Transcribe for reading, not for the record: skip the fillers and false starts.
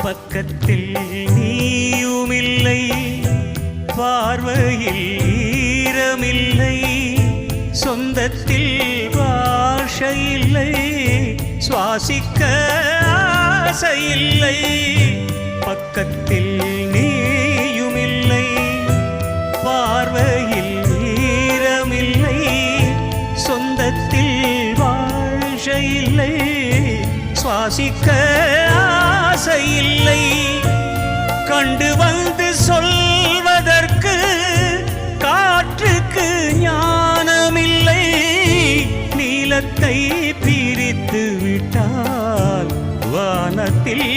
பக்கத்தில் நீயுமில்லை, பார்வையில் ஈரமில்லை, சொந்தத்தில் பாஷையில்லை, சுவாசிக்க ஆசையில்லை. பக்கத்தில் நீயுமில்லை, பார்வையில் ஈரமில்லை, சொந்தத்தில் பாஷையில்லை, சுவாசிக்க ஆசையில்லை. கண்டு வந்து சொல்வதற்கு காற்றுக்கு ஞானமில்லை. நீலத்தை பிரித்து விட்டால் வானத்தில்